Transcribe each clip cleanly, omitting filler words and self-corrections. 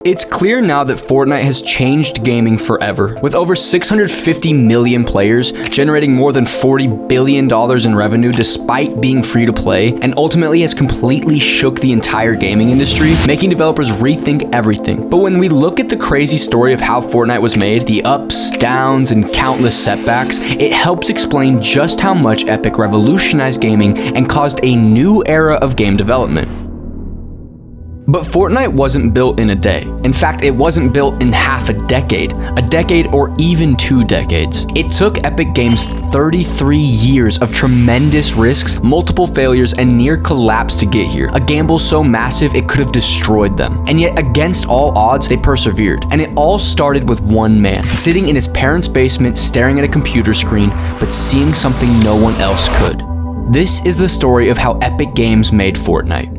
It's clear now that Fortnite has changed gaming forever. With over 650 million players, generating more than $40 billion in revenue despite being free to play, and ultimately has completely shook the entire gaming industry, making developers rethink everything. But when we look at the crazy story of how Fortnite was made, the ups, downs, and countless setbacks, it helps explain just how much Epic revolutionized gaming and caused a new era of game development. But Fortnite wasn't built in a day. In fact, it wasn't built in half a decade, or even 2 decades. It took Epic Games 33 years of tremendous risks, multiple failures, and near collapse to get here. A gamble so massive it could have destroyed them. And yet, against all odds, they persevered. And it all started with one man, sitting in his parents' basement, staring at a computer screen, but seeing something no one else could. This is the story of how Epic Games made Fortnite.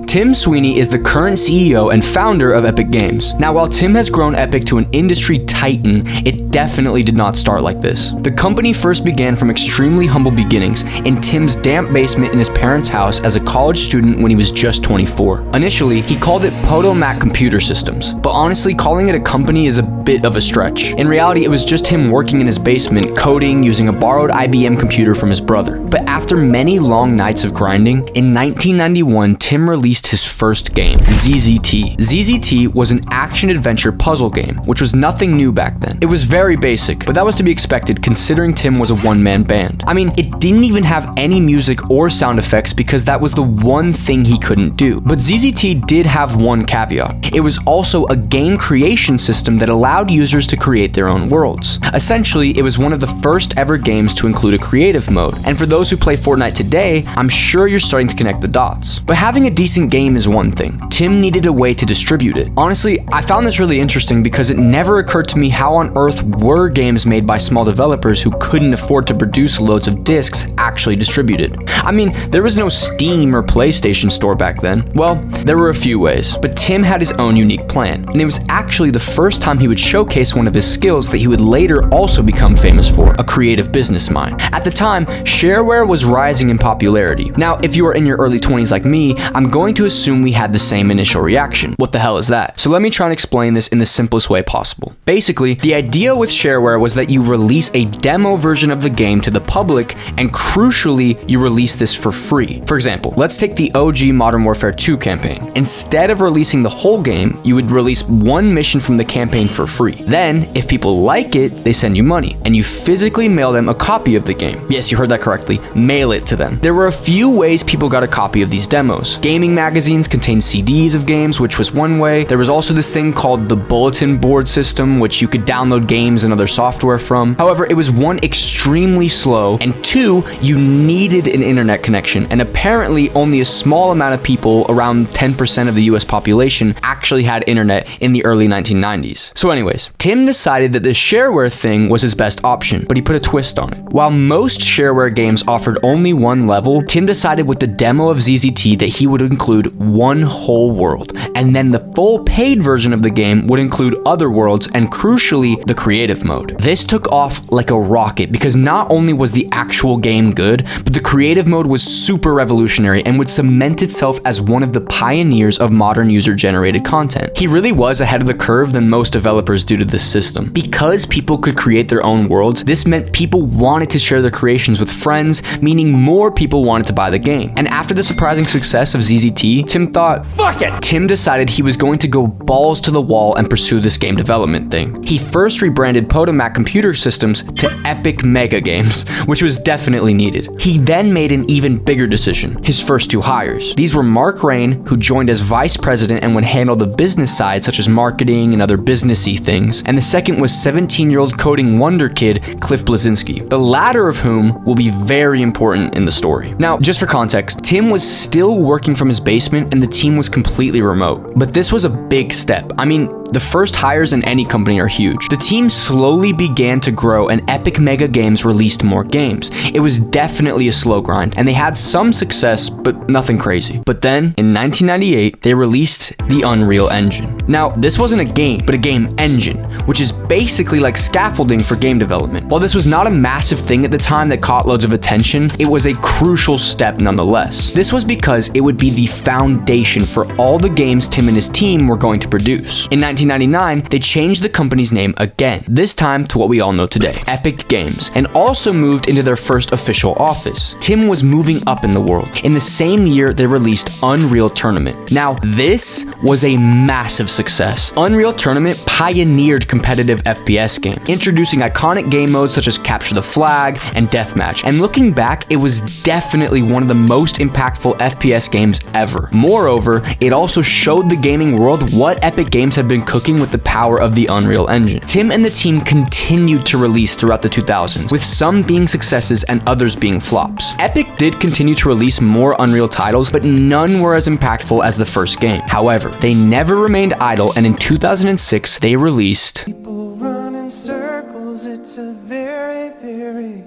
Tim Sweeney is the current CEO and founder of Epic Games. Now, while Tim has grown Epic to an industry titan, it definitely did not start like this. The company first began from extremely humble beginnings in Tim's damp basement in his parents' house as a college student when he was just 24. Initially, he called it Potomac Computer Systems, but honestly, calling it a company is a bit of a stretch. In reality, it was just him working in his basement, coding using a borrowed IBM computer from his brother. But after many long nights of grinding, in 1991, Tim released his first game, ZZT. ZZT was an action-adventure puzzle game, which was nothing new back then. It was very basic, but that was to be expected considering Tim was a one-man band. I mean, it didn't even have any music or sound effects because that was the one thing he couldn't do. But ZZT did have one caveat. It was also a game creation system that allowed users to create their own worlds. Essentially, it was one of the first ever games to include a creative mode. And for those who play Fortnite today, I'm sure you're starting to connect the dots. But having a decent game is one thing. Tim needed a way to distribute it. Honestly, I found this really interesting because it never occurred to me how on earth were games made by small developers who couldn't afford to produce loads of discs actually distributed. I mean, there was no Steam or PlayStation Store back then. Well, there were a few ways, but Tim had his own unique plan, and it was actually the first time he would showcase one of his skills that he would later also become famous for, a creative business mind. At the time, shareware was rising in popularity. Now, if you are in your early 20s like me, I'm going to assume we had the same initial reaction. What the hell is that? So let me try and explain this in the simplest way possible. Basically, the idea with shareware was that you release a demo version of the game to the public, and crucially, you release this for free. For example, let's take the OG Modern Warfare 2 campaign. Instead of releasing the whole game, you would release one mission from the campaign for free. Then, if people like it, they send you money, and you physically mail them a copy of the game. Yes, you heard that correctly. Mail it to them. There were a few ways people got a copy of these demos. Gaming magazines contained CDs of games, which was one way. There was also this thing called the bulletin board system, which you could download games and other software from. However, it was one, extremely slow, and 2, you needed an internet connection, and apparently only a small amount of people, around 10% of the US population, actually had internet in the early 1990s. So anyways, Tim decided that the shareware thing was his best option, but he put a twist on it. While most shareware games offered only one level, Tim decided with the demo of ZZT that he would include one whole world, and then the full paid version of the game would include other worlds and crucially the creative mode. This took off like a rocket because not only was the actual game good, but the creative mode was super revolutionary and would cement itself as one of the pioneers of modern user-generated content. He really was ahead of the curve than most developers due to this system. Because people could create their own worlds, this meant people wanted to share their creations with friends, meaning more people wanted to buy the game. And after the surprising success of ZZT, Tim thought, fuck it! Tim decided he was going to go balls to the wall and pursue this game development thing. He first rebranded Potomac Computer Systems to Epic Mega Games, which was definitely needed. He then made an even bigger decision, his first 2 hires. These were Mark Rain, who joined as vice president and would handle the business side such as marketing and other businessy things, and the second was 17-year-old coding wonder kid Cliff Bleszinski, the latter of whom will be very important in the story. Now, just for context, Tim was still working from his basement and the team was completely remote, but this was a big step. I mean, The first hires in any company are huge. The team slowly began to grow and Epic Mega Games released more games. It was definitely a slow grind and they had some success, but nothing crazy. But then in 1998, they released the Unreal Engine. Now, this wasn't a game, but a game engine, which is basically like scaffolding for game development. While this was not a massive thing at the time that caught loads of attention, it was a crucial step nonetheless. This was because it would be the foundation for all the games Tim and his team were going to produce. In 1999, they changed the company's name again, this time to what we all know today, Epic Games, and also moved into their first official office. Tim was moving up in the world. In the same year, they released Unreal Tournament. Now, this was a massive success. Unreal Tournament pioneered competitive FPS game, introducing iconic game modes such as Capture the Flag and Deathmatch. And looking back, it was definitely one of the most impactful FPS games ever. Moreover, it also showed the gaming world what Epic Games had been cooking with the power of the Unreal Engine. Tim and the team continued to release throughout the 2000s, with some being successes and others being flops. Epic did continue to release more Unreal titles, but none were as impactful as the first game. However, they never remained idle, and in 2006, they released People run in circles, it's a very, very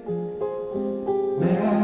mad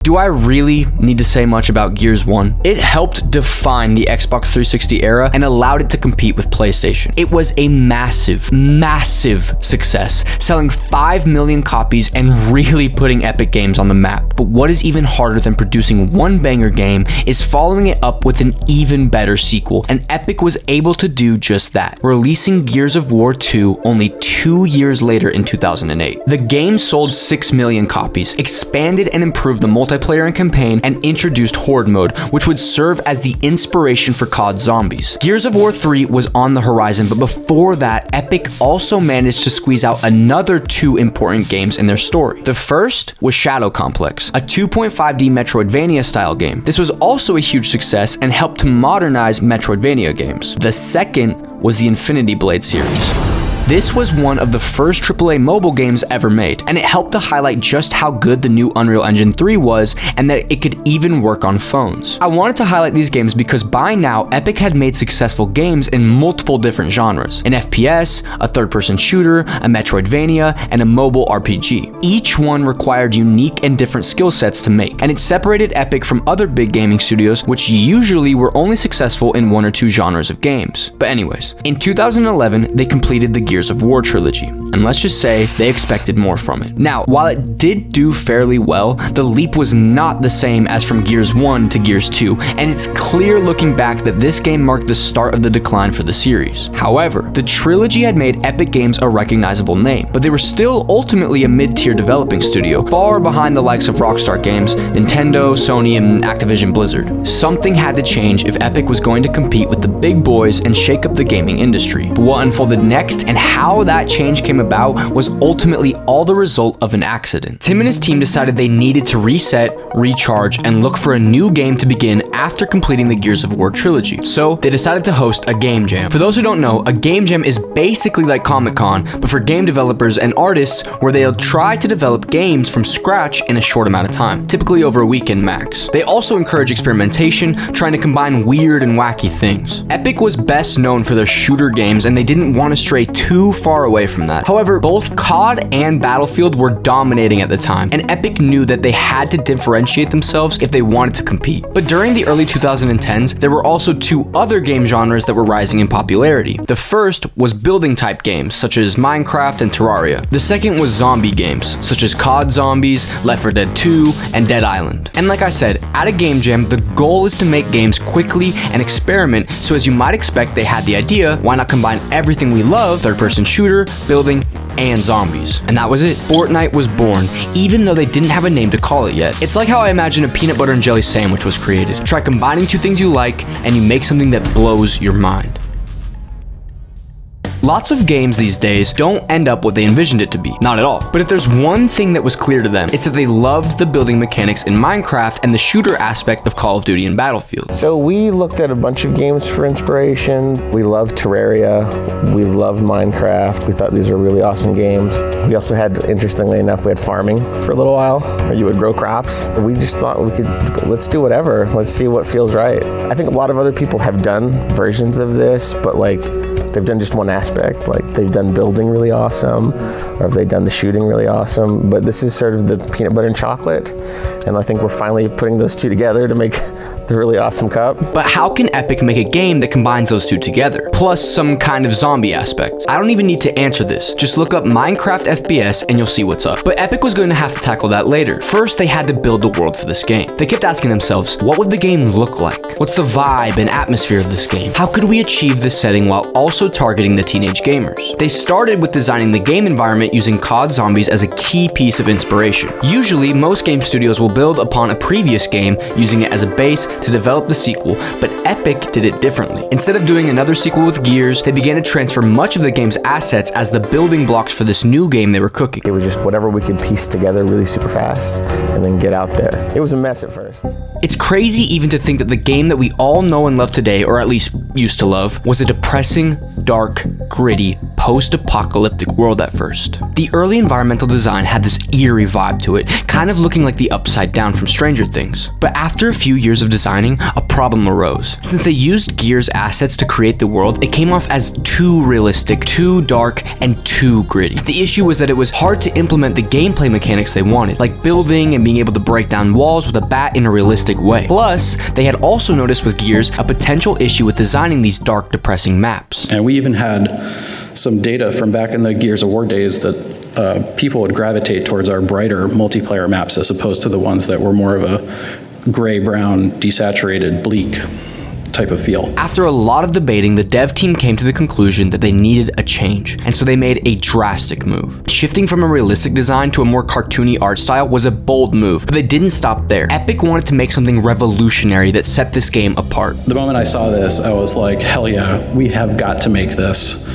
Do I really need to say much about Gears 1? It helped define the Xbox 360 era and allowed it to compete with PlayStation. It was a massive, massive success, selling 5 million copies and really putting Epic Games on the map. But what is even harder than producing one banger game is following it up with an even better sequel, and Epic was able to do just that, releasing Gears of War 2 only 2 years later in 2008. The game sold 6 million copies, expanded and improved the multiplayer and campaign, and introduced Horde mode, which would serve as the inspiration for COD Zombies. Gears of War 3 was on the horizon, but before that, Epic also managed to squeeze out another 2 important games in their story. The first was Shadow Complex, a 2.5D Metroidvania style game. This was also a huge success and helped to modernize Metroidvania games. The second was the Infinity Blade series. This was one of the first AAA mobile games ever made, and it helped to highlight just how good the new Unreal Engine 3 was and that it could even work on phones. I wanted to highlight these games because by now, Epic had made successful games in multiple different genres: an FPS, a third-person shooter, a Metroidvania, and a mobile RPG. Each one required unique and different skill sets to make, and it separated Epic from other big gaming studios, which usually were only successful in 1 or 2 genres of games. But anyways, in 2011, they completed the Gears of War trilogy, and let's just say they expected more from it. Now, while it did do fairly well, the leap was not the same as from Gears 1 to Gears 2, and it's clear looking back that this game marked the start of the decline for the series. However, the trilogy had made Epic Games a recognizable name, but they were still ultimately a mid-tier developing studio, far behind the likes of Rockstar Games, Nintendo, Sony, and Activision Blizzard. Something had to change if Epic was going to compete with the big boys and shake up the gaming industry. But what unfolded next and how that change came about was ultimately all the result of an accident. Tim and his team decided they needed to reset, recharge, and look for a new game to begin after completing the Gears of War trilogy. So they decided to host a game jam. For those who don't know, a game jam is basically like Comic-Con, but for game developers and artists, where they'll try to develop games from scratch in a short amount of time, typically over a weekend max. They also encourage experimentation, trying to combine weird and wacky things. Epic was best known for their shooter games, and they didn't want to stray too far away from that. However, both COD and Battlefield were dominating at the time, and Epic knew that they had to differentiate themselves if they wanted to compete. But during the early 2010s, there were also 2 other game genres that were rising in popularity. The first was building type games, such as Minecraft and Terraria. The second was zombie games, such as COD Zombies, Left 4 Dead 2, and Dead Island. And like I said, at a game jam, the goal is to make games quickly and experiment, so as you might expect, they had the idea, why not combine everything we love, third-person shooter, building, and zombies. And that was it. Fortnite was born, even though they didn't have a name to call it yet. It's like how I imagine a peanut butter and jelly sandwich was created. Try combining 2 things you like, and you make something that blows your mind. Lots of games these days don't end up what they envisioned it to be. Not at all. But if there's one thing that was clear to them, it's that they loved the building mechanics in Minecraft and the shooter aspect of Call of Duty and Battlefield. So we looked at a bunch of games for inspiration. We loved Terraria. We loved Minecraft. We thought these were really awesome games. We also had, interestingly enough, we had farming for a little while. You would grow crops. We just thought let's do whatever. Let's see what feels right. I think a lot of other people have done versions of this, but like they've done just one aspect. Like they've done building really awesome, or have they done the shooting really awesome. But this is sort of the peanut butter and chocolate. And I think we're finally putting those two together to make the really awesome cup. But how can Epic make a game that combines those two together, plus some kind of zombie aspect? I don't even need to answer this. Just look up Minecraft FPS and you'll see what's up. But Epic was going to have to tackle that later. First, they had to build the world for this game. They kept asking themselves, what would the game look like? What's the vibe and atmosphere of this game? How could we achieve this setting while also targeting the teenage gamers? They started with designing the game environment using COD Zombies as a key piece of inspiration. Usually, most game studios will build upon a previous game using it as a base to develop the sequel, but Epic did it differently. Instead of doing another sequel with Gears, they began to transfer much of the game's assets as the building blocks for this new game they were cooking. It was just whatever we could piece together really super fast and then get out there. It was a mess at first. It's crazy even to think that the game that we all know and love today, or at least used to love, was a depressing, dark, gritty, post-apocalyptic world at first. The early environmental design had this eerie vibe to it, kind of looking like the Upside Down from Stranger Things. But after a few years of designing, a problem arose. Since they used Gears assets to create the world, it came off as too realistic, too dark, and too gritty. The issue was that it was hard to implement the gameplay mechanics they wanted, like building and being able to break down walls with a bat in a realistic way. Plus, they had also noticed with Gears a potential issue with designing these dark, depressing maps. And we even had some data from back in the Gears of War days that people would gravitate towards our brighter multiplayer maps as opposed to the ones that were more of a gray-brown, desaturated, bleak type of feel. After a lot of debating, the dev team came to the conclusion that they needed a change, and so they made a drastic move. Shifting from a realistic design to a more cartoony art style was a bold move, but they didn't stop there. Epic wanted to make something revolutionary that set this game apart. The moment I saw this, I was like, hell yeah, we have got to make this.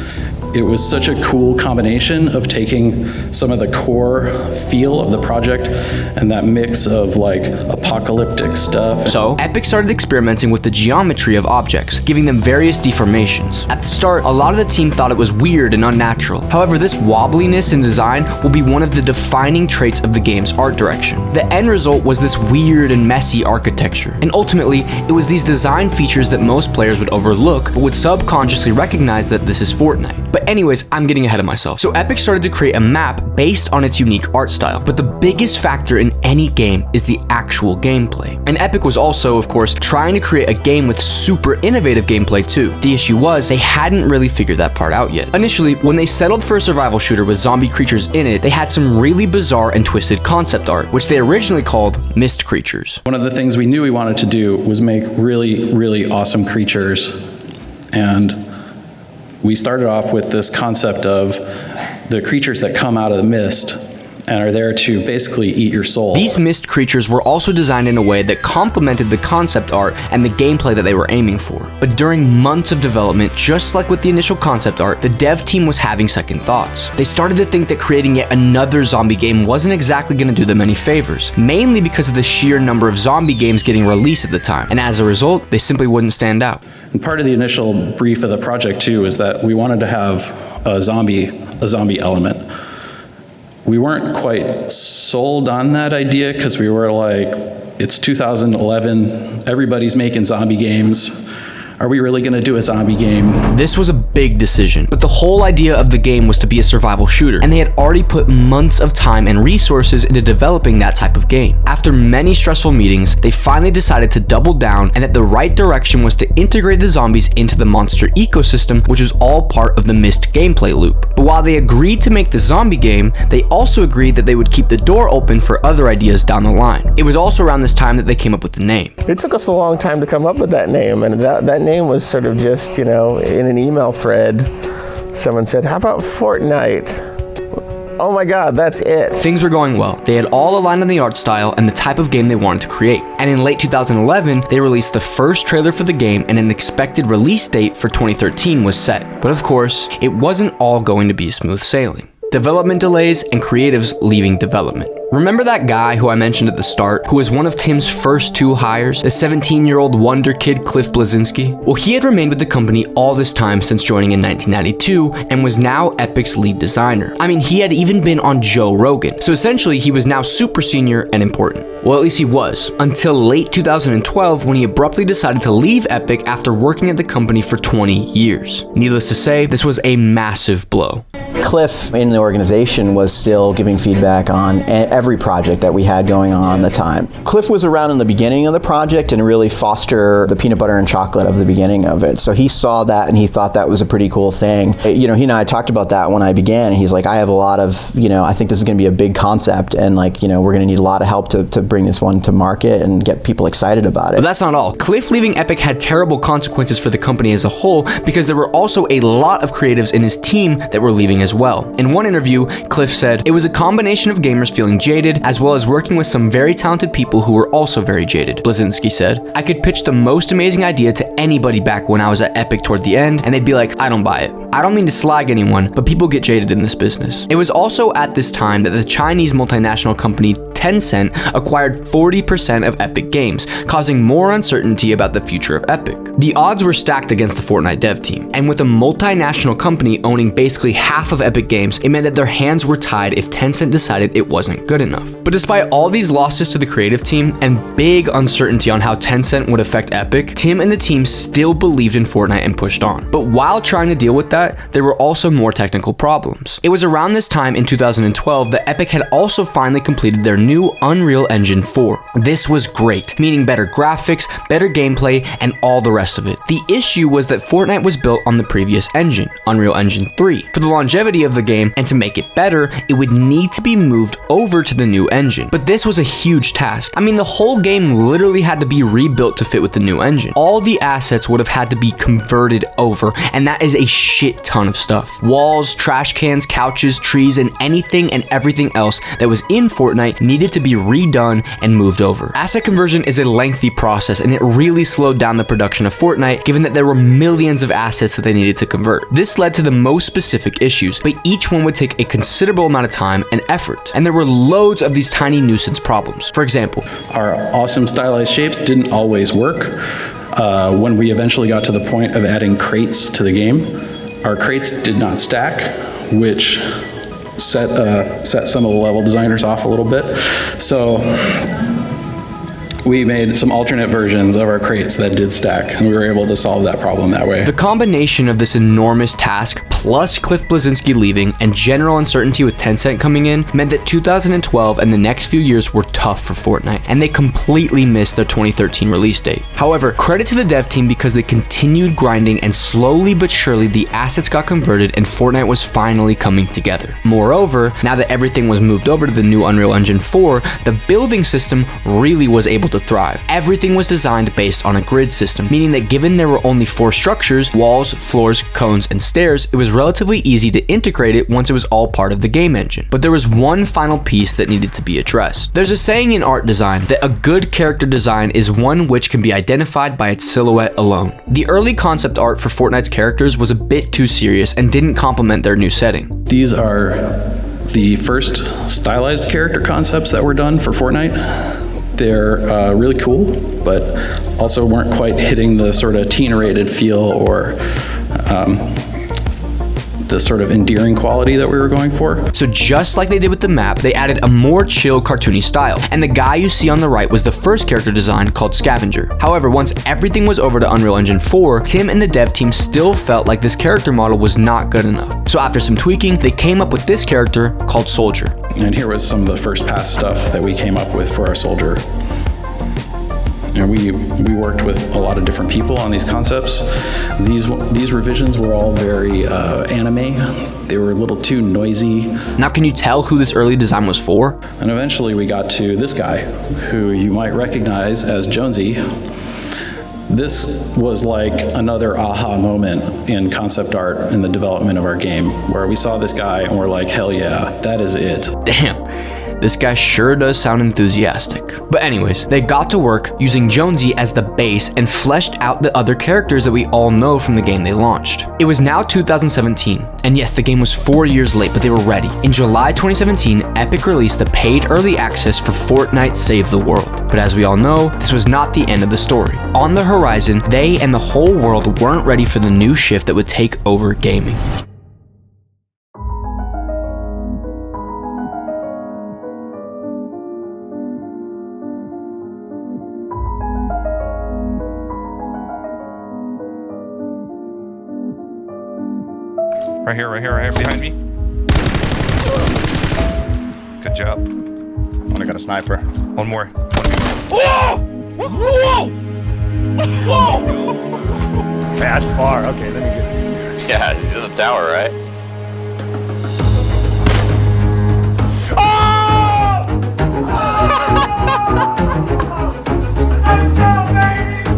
It was such a cool combination of taking some of the core feel of the project and that mix of like apocalyptic stuff. So, Epic started experimenting with the geometry of objects, giving them various deformations. At the start, a lot of the team thought it was weird and unnatural. However, this wobbliness in design will be one of the defining traits of the game's art direction. The end result was this weird and messy architecture. And ultimately, it was these design features that most players would overlook, but would subconsciously recognize that this is Fortnite. But anyways, I'm getting ahead of myself. So Epic started to create a map based on its unique art style, but the biggest factor in any game is the actual gameplay. And Epic was also, of course, trying to create a game with super innovative gameplay too. The issue was, they hadn't really figured that part out yet. Initially, when they settled for a survival shooter with zombie creatures in it, they had some really bizarre and twisted concept art, which they originally called mist creatures. One of the things we knew we wanted to do was make really, really awesome creatures. And we started off with this concept of the creatures that come out of the mist and are there to basically eat your soul. These mist creatures were also designed in a way that complemented the concept art and the gameplay that they were aiming for. But during months of development, just like with the initial concept art, the dev team was having second thoughts. They started to think that creating yet another zombie game wasn't exactly going to do them any favors, mainly because of the sheer number of zombie games getting released at the time, and as a result, they simply wouldn't stand out. And part of the initial brief of the project too is that we wanted to have a zombie element. We weren't quite sold on that idea because we were like, it's 2011, everybody's making zombie games. Are we really gonna do a zombie game? This was a big decision, but the whole idea of the game was to be a survival shooter, and they had already put months of time and resources into developing that type of game. After many stressful meetings, they finally decided to double down, and that the right direction was to integrate the zombies into the monster ecosystem, which was all part of the Myst gameplay loop. But while they agreed to make the zombie game, they also agreed that they would keep the door open for other ideas down the line. It was also around this time that they came up with the name. It took us a long time to come up with that name, and that name was sort of just, in an email thread, someone said, how about Fortnite? Oh my God, that's it. Things were going well. They had all aligned on the art style and the type of game they wanted to create. And in late 2011, they released the first trailer for the game, and an expected release date for 2013 was set. But of course, it wasn't all going to be smooth sailing. Development delays and creatives leaving development. Remember that guy who I mentioned at the start, who was one of Tim's first 2 hires, the 17-year-old wonder kid Cliff Bleszinski? Well, he had remained with the company all this time since joining in 1992 and was now Epic's lead designer. I mean, he had even been on Joe Rogan, so essentially he was now super senior and important. Well, at least he was, until late 2012 when he abruptly decided to leave Epic after working at the company for 20 years. Needless to say, this was a massive blow. Cliff in the organization was still giving feedback on every project that we had going on at the time. Cliff was around in the beginning of the project and really fostered the peanut butter and chocolate of the beginning of it. So he saw that and he thought that was a pretty cool thing. You know, he and I talked about that when I began, and he's like, I have a lot of, I think this is going to be a big concept, and we're going to need a lot of help to bring this one to market and get people excited about it. But that's not all. Cliff leaving Epic had terrible consequences for the company as a whole, because there were also a lot of creatives in his team that were leaving as well. In one interview, Cliff said, "It was a combination of gamers feeling jaded, as well as working with some very talented people who were also very jaded." Bleszinski said, "I could pitch the most amazing idea to anybody back when I was at Epic toward the end, and they'd be like, I don't buy it. I don't mean to slag anyone, but people get jaded in this business." It was also at this time that the Chinese multinational company Tencent acquired 40% of Epic Games, causing more uncertainty about the future of Epic. The odds were stacked against the Fortnite dev team, and with a multinational company owning basically half of Epic Games, it meant that their hands were tied if Tencent decided it wasn't good enough. But despite all these losses to the creative team and big uncertainty on how Tencent would affect Epic, Tim and the team still believed in Fortnite and pushed on. But while trying to deal with that, there were also more technical problems. It was around this time in 2012 that Epic had also finally completed their new Unreal Engine 4. This was great, meaning better graphics, better gameplay, and all the rest of it. The issue was that Fortnite was built on the previous engine, Unreal Engine 3. For the longevity of the game and to make it better, it would need to be moved over to the new engine. But this was a huge task. I mean, the whole game literally had to be rebuilt to fit with the new engine. All the assets would have had to be converted over, and that is a shit ton of stuff. Walls, trash cans, couches, trees, and anything and everything else that was in Fortnite needed to be redone and moved over. Asset conversion is a lengthy process, and it really slowed down the production of Fortnite, given that there were millions of assets that they needed to convert. This led to the most specific issues, but each one would take a considerable amount of time and effort, and there were loads of these tiny nuisance problems. For example, Our awesome stylized shapes didn't always work. When we eventually got to the point of adding crates to the game, our crates did not stack, which set some of the level designers off a little bit. So we made some alternate versions of our crates that did stack, and we were able to solve that problem that way. the combination of this enormous task, plus Cliff Bleszinski leaving and general uncertainty with Tencent coming in, meant that 2012 and the next few years were tough for Fortnite, and they completely missed their 2013 release date. However, credit to the dev team because they continued grinding, and slowly but surely the assets got converted and Fortnite was finally coming together. Moreover, now that everything was moved over to the new Unreal Engine 4, the building system really was able to thrive. Everything was designed based on a grid system, meaning that given there were only 4 structures, walls, floors, cones, and stairs, it was relatively easy to integrate it once it was all part of the game engine. But there was one final piece that needed to be addressed. There's a saying in art design that a good character design is one which can be identified by its silhouette alone. The early concept art for Fortnite's characters was a bit too serious and didn't complement their new setting. These are the first stylized character concepts that were done for Fortnite. They're really cool, but also weren't quite hitting the sort of teen-rated feel or the sort of endearing quality that we were going for. So just like they did with the map, they added a more chill, cartoony style, and the guy you see on the right was the first character design called Scavenger. However, once everything was over to Unreal Engine 4, Tim and the dev team still felt like this character model was not good enough. So after some tweaking, they came up with this character called Soldier. And here was some of the first pass stuff that we came up with for our soldier. And we worked with a lot of different people on these concepts. These revisions were all very anime. They were a little too noisy. Now, can you tell who this early design was for? And eventually we got to this guy, who you might recognize as Jonesy. This was like another aha moment in concept art in the development of our game, where we saw this guy and we're like, hell yeah, that is it. Damn, this guy sure does sound enthusiastic. But anyways, they got to work using Jonesy as the base and fleshed out the other characters that we all know from the game they launched. It was now 2017, and yes, the game was 4 years late, but they were ready. In July 2017, Epic released the paid early access for Fortnite Save the World. But as we all know, this was not the end of the story. On the horizon, they and the whole world weren't ready for the new shift that would take over gaming. Right here, behind me. Good job. I got a sniper. One more. Whoa! Whoa! Whoa! That's far. Okay, let me get. Yeah, he's in the tower, right?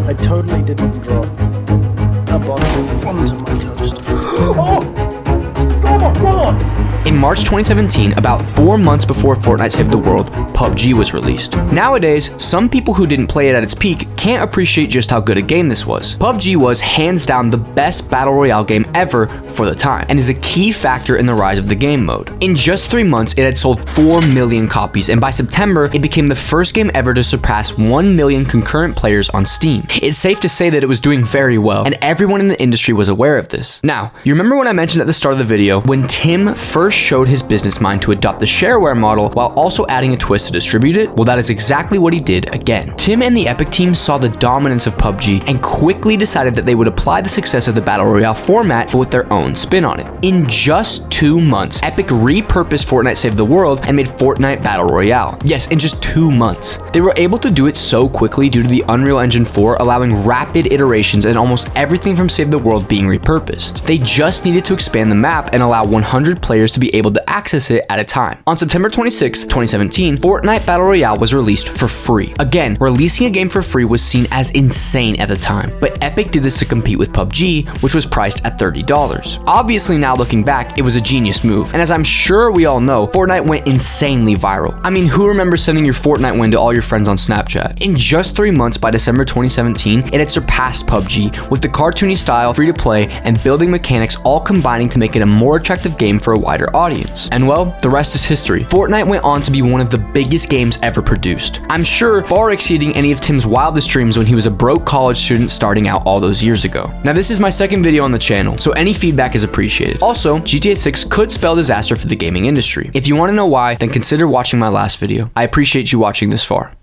I totally didn't drop a bottle onto my toast. Oh! Come on! In March 2017, about 4 months before Fortnite Saved the World, PUBG was released. Nowadays, some people who didn't play it at its peak can't appreciate just how good a game this was. PUBG was hands down the best battle royale game ever for the time, and is a key factor in the rise of the game mode. In just 3 months, it had sold 4 million copies, and by September, it became the first game ever to surpass 1 million concurrent players on Steam. It's safe to say that it was doing very well, and everyone in the industry was aware of this. Now, you remember when I mentioned at the start of the video, when Tim first showed his business mind to adopt the shareware model while also adding a twist to distribute it? Well, that is exactly what he did again. Tim and the Epic team saw the dominance of PUBG and quickly decided that they would apply the success of the Battle Royale format but with their own spin on it. In just 2 months, Epic repurposed Fortnite Save the World and made Fortnite Battle Royale. Yes, in just 2 months. They were able to do it so quickly due to the Unreal Engine 4 allowing rapid iterations and almost everything from Save the World being repurposed. They just needed to expand the map and allow 100 players to be able to access it at a time. On September 26, 2017, Fortnite Battle Royale was released for free. Again, releasing a game for free was seen as insane at the time, but Epic did this to compete with PUBG, which was priced at $30. Obviously, now looking back, it was a genius move, and as I'm sure we all know, Fortnite went insanely viral. I mean, who remembers sending your Fortnite win to all your friends on Snapchat? In just 3 months, by December 2017, it had surpassed PUBG, with the cartoony style, free-to-play, and building mechanics all combining to make it a more attractive game for a wider audience. And well, the rest is history. Fortnite went on to be one of the biggest games ever produced. I'm sure far exceeding any of Tim's wildest dreams when he was a broke college student starting out all those years ago. Now, this is my second video on the channel, so any feedback is appreciated. Also, GTA 6 could spell disaster for the gaming industry. If you want to know why, then consider watching my last video. I appreciate you watching this far.